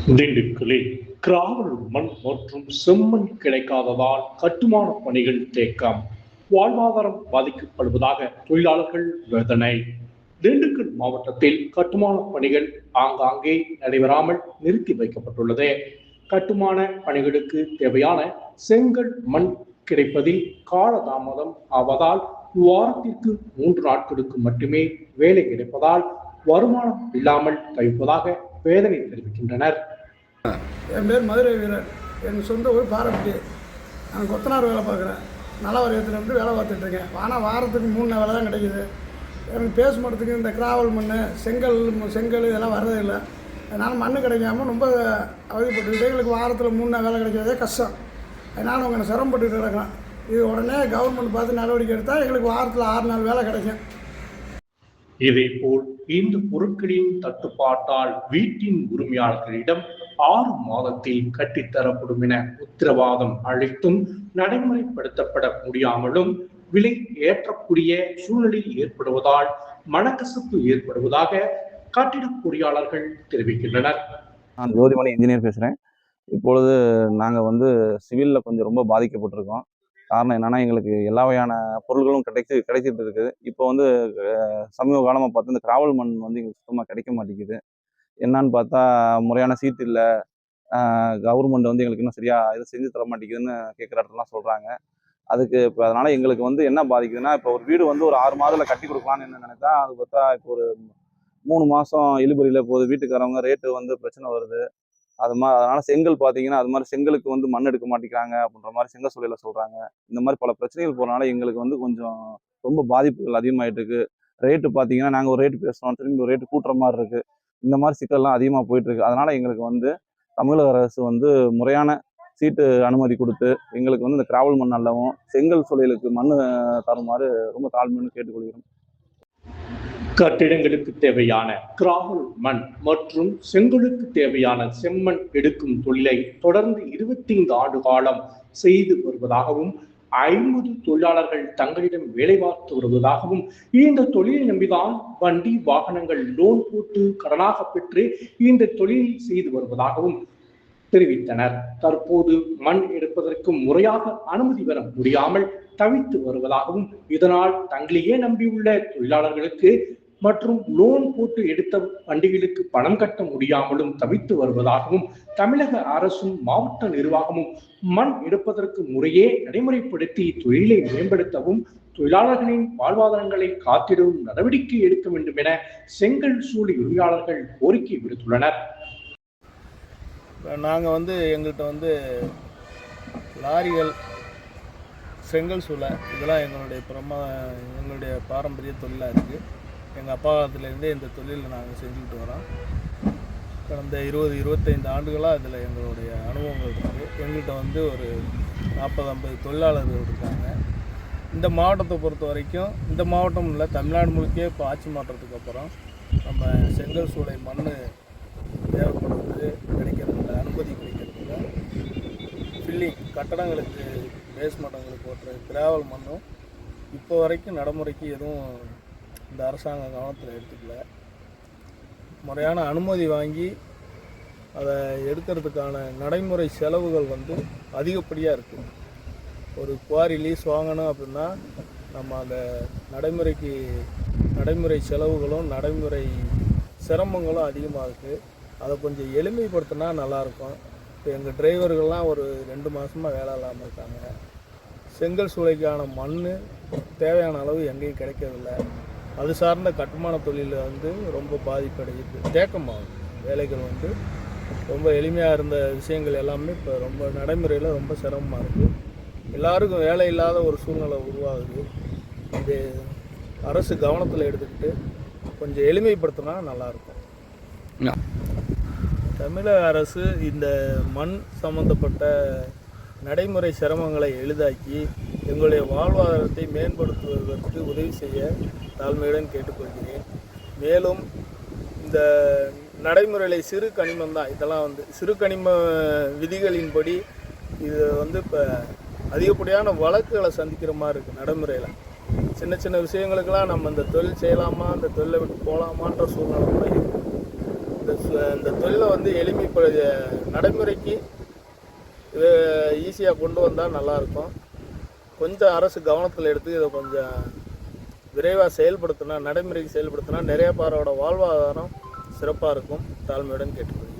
திண்டுக்கல்லில் கிராவல் மண் மற்றும் செம்மண் கிடைக்காததால் கட்டுமான பணிகள் தேக்கம், வாழ்வாதாரம் பாதிக்கப்படுவதாக தொழிலாளர்கள் வேதனை. திண்டுக்கல் மாவட்டத்தில் கட்டுமான பணிகள் ஆங்காங்கே நடைபெறாமல் நிறுத்தி வைக்கப்பட்டுள்ளது. கட்டுமான பணிகளுக்கு தேவையான செங்கல் மண் கிடைப்பதில் காலதாமதம் ஆவதால் வாரத்திற்கு 3 நாட்களுக்கு மட்டுமே வேலை கிடைப்பதால் வருமானம் இல்லாமல் தவிப்பதாக வேதனை தெரிவிக்கின்றனர். என் பேர் மதுரை வீரர். என் சொந்த ஊர் பாரப்பட்டி. நான் கொத்தனார் வேலை பார்க்குறேன். நலவாரியத்துலேருந்து வேலை பார்த்துட்ருக்கேன். ஆனால் வாரத்துக்கு 3 வேலை தான் கிடைக்கிது. எனக்கு பேசுமரத்துக்கு இந்த கிராவல் மண், செங்கல் இதெல்லாம் வர்றதில்லை. அதனால் மண் கிடைக்காம ரொம்ப அவதிப்பட்டு எங்களுக்கு வாரத்தில் 3 வேலை கிடைக்கிறதே கஷ்டம். அதனால் அவங்க சிரமப்பட்டுட்டு கிடக்கலாம். இது உடனே கவர்மெண்ட் பார்த்து நடவடிக்கை எடுத்தால் எங்களுக்கு வாரத்தில் 6 நாள் வேலை கிடைக்கும். இதேபோல் இந்த பொருட்களின் தட்டுப்பாட்டால் வீட்டின் உரிமையாளர்களிடம் 6 மாதத்தில் கட்டித்தரப்படும் என உத்தரவாதம் அளித்தும் நடைமுறைப்படுத்தப்பட முடியாமலும் விலை ஏற்றக்கூடிய சூழ்நிலை ஏற்படுவதால் மனக்கசப்பு ஏற்படுவதாக கட்டிட பொறியாளர்கள் தெரிவிக்கின்றனர். நான் ஜோதிமணி இன்ஜினியர் பேசுகிறேன். இப்பொழுது நாங்கள் சிவிலில் கொஞ்சம் ரொம்ப பாதிக்கப்பட்டிருக்கோம். காரணம் என்னென்னா, எங்களுக்கு எல்லா வகையான பொருள்களும் கிடைச்சிட்டு இருக்குது. இப்போ சமீப காலமாக பார்த்தா இந்த கிராவல் மண் எங்களுக்கு சுத்தமாக கிடைக்க மாட்டேங்குது. என்னன்னு பார்த்தா முறையான சீட் இல்லை, கவர்மெண்ட் எங்களுக்கு இன்னும் சரியாக இதை செஞ்சு தர மாட்டேங்குதுன்னு கேட்குற இடத்துலாம் சொல்கிறாங்க. அதுக்கு இப்போ அதனால் எங்களுக்கு என்ன பாதிக்குதுன்னா, இப்போ ஒரு வீடு ஒரு 6 மாதத்தில் கட்டி கொடுக்கலான்னு என்ன நினைத்தா, அது பார்த்தா இப்போ ஒரு 3 மாதம் இழுபறியில் போகுது. வீட்டுக்காரவங்க ரேட்டு பிரச்சனை வருது. அதனால செங்கல் பார்த்தீங்கன்னா, அது மாதிரி செங்கலுக்கு மண் எடுக்க மாட்டேங்கிறாங்க அப்படின்ற மாதிரி செங்கல் சூளையில் சொல்கிறாங்க. இந்த மாதிரி பல பிரச்சனைகள் போகிறனால எங்களுக்கு கொஞ்சம் ரொம்ப பாதிப்புகள் அதிகமாகிட்டு இருக்கு. ரேட்டு பார்த்தீங்கன்னா, நாங்கள் ஒரு ரேட்டு பேசுகிறோம், திரும்பி ஒரு ரேட்டு கூட்டுற மாதிரி இருக்குது. இந்த மாதிரி சிக்கல்லாம் அதிகமாக போயிட்டுருக்கு. அதனால் எங்களுக்கு தமிழக அரசு முறையான சீட்டு அனுமதி கொடுத்து எங்களுக்கு இந்த கிராவல் மண் அல்லவும் செங்கல் சூளைகளுக்கு மண் தருமாறு ரொம்ப தாழ்மைன்னு கேட்டுக்கொள்கிறோம். கட்டிடங்களுக்கு தேவையான கிராவல் மண் மற்றும் செங்கலுக்கு தேவையான செம்மண் எடுக்கும் தொழிலை தொடர்ந்து 25 ஆண்டு காலம் செய்து வருவதாகவும் 50 தொழிலாளர்கள் தங்களிடம் வேலை பார்த்து வருவதாகவும் இந்த தொழிலை நம்பிதான் வண்டி வாகனங்கள் லோன் போட்டு கடனாக பெற்று இந்த தொழிலை செய்து வருவதாகவும் தெரிவித்தனர். தற்போது மண் எடுப்பதற்கு முறையாக அனுமதி பெற முடியாமல் தவித்து வருவதாகவும், இதனால் தங்களையே நம்பியுள்ள தொழிலாளர்களுக்கு மற்றும் லோன் போட்டு எடுத்த வண்டிகளுக்கு பணம் கட்ட முடியாமலும் தவித்து வருவதாகவும், தமிழக அரசும் மாவட்ட நிர்வாகமும் மண் எடுப்பதற்கு முறையே நடைமுறைப்படுத்தி தொழிலை மேம்படுத்தவும் தொழிலாளர்களின் வாழ்வாதாரங்களை காத்திடவும் நடவடிக்கை எடுக்க வேண்டும் என செங்கல் சூளை உரிமையாளர்கள் கோரிக்கை விடுத்துள்ளனர். நாங்கள் எங்கள்கிட்ட லாரிகள், செங்கல் சூளை இதெல்லாம் எங்களுடைய பாரம்பரிய தொழிலாக இருக்குது. எங்கள் அப்பா காலத்துலேருந்தே இந்த தொழிலில் நாங்கள் செஞ்சுக்கிட்டு வரோம். கடந்த 20-25 ஆண்டுகளாக இதில் எங்களுடைய அனுபவங்கள் இருக்குது. எங்கள்கிட்ட ஒரு 40-50 தொழிலாளர்கள் இருக்காங்க. இந்த மாவட்டத்தை பொறுத்த வரைக்கும், இந்த மாவட்டம் இல்லை, தமிழ்நாடு முழுக்கே இப்போ ஆட்சி மாற்றத்துக்கு அப்புறம் நம்ம செங்கல் சூளை மண் தேவைப்படுறது கிடைக்கிறதில்ல, அனுமதி கிடைக்கிறதில்ல. ஃபில்லிங் கட்டடங்களுக்கு, பேஸ்மெண்ட்டுங்களுக்கு ஓட்டுற கிராவல் மண்ணும் இப்போ வரைக்கும் நடைமுறைக்கு எதுவும் இந்த அரசாங்கம் கவனத்தில் எடுத்துக்கல. முறையான அனுமதி வாங்கி அதை எடுக்கிறதுக்கான நடைமுறை செலவுகள் அதிகப்படியாக இருக்குது. ஒரு குவாரி லீஸ் வாங்கணும் அப்படின்னா நம்ம அந்த நடைமுறை செலவுகளும் நடைமுறை சிரமங்களும் அதிகமாக இருக்குது. அதை கொஞ்சம் எளிமைப்படுத்தினா நல்லாயிருக்கும். இப்போ எங்கள் டிரைவர்கள்லாம் ஒரு 2 மாதமாக வேலை இல்லாமல் இருக்காங்க. செங்கல் சூளைக்கான மண் தேவையான அளவு எங்கேயும் கிடைக்கிறதில்ல. அது சார்ந்த கட்டுமான தொழில் ரொம்ப பாதிப்படையுது, தேக்கமாகுது. வேலைகள் ரொம்ப எளிமையாக இருந்த விஷயங்கள் எல்லாமே இப்போ ரொம்ப நடைமுறையில் ரொம்ப சிரமமாக இருக்குது. எல்லாருக்கும் வேலை இல்லாத ஒரு சூழ்நிலை உருவாகுது. இது அரசு கவனத்தில் எடுத்துக்கிட்டு கொஞ்சம் எளிமைப்படுத்தினா நல்லாயிருக்கும். தமிழக அரசு இந்த மண் சம்பந்தப்பட்ட நடைமுறை சிரமங்களை எளிதாக்கி எங்களுடைய வாழ்வாதாரத்தை மேம்படுத்துவதற்கு உதவி செய்ய தாழ்மையுடன் கேட்டுக்கொள்கிறேன். மேலும் இந்த நடைமுறையில் சிறு கனிமம் தான் இதெல்லாம் சிறு கனிம விதிகளின்படி இது இப்போ அதிகப்படியான வழக்குகளை சந்திக்கிற மாதிரி இருக்குது. நடைமுறையில் சின்ன சின்ன விஷயங்களுக்கெல்லாம் நம்ம இந்த தொழில் செய்யலாமா, இந்த தொழிலை விட்டு போகலாமான்ற சூழ்நிலை கூட இருக்குது. இந்த தொழிலை வந்து நடைமுறைக்கு இது ஈஸியாக கொண்டு வந்தால் நல்லாயிருக்கும். கொஞ்சம் அரசு கவனத்தில் எடுத்து இதை கொஞ்சம் விரைவாக நடைமுறைக்கு செயல்படுத்தினா நிறைய பேரோட வாழ்வாதாரம் சிறப்பாக இருக்கும். தாழ்மையுடன் கேட்டுக்கொள்கிறேன்.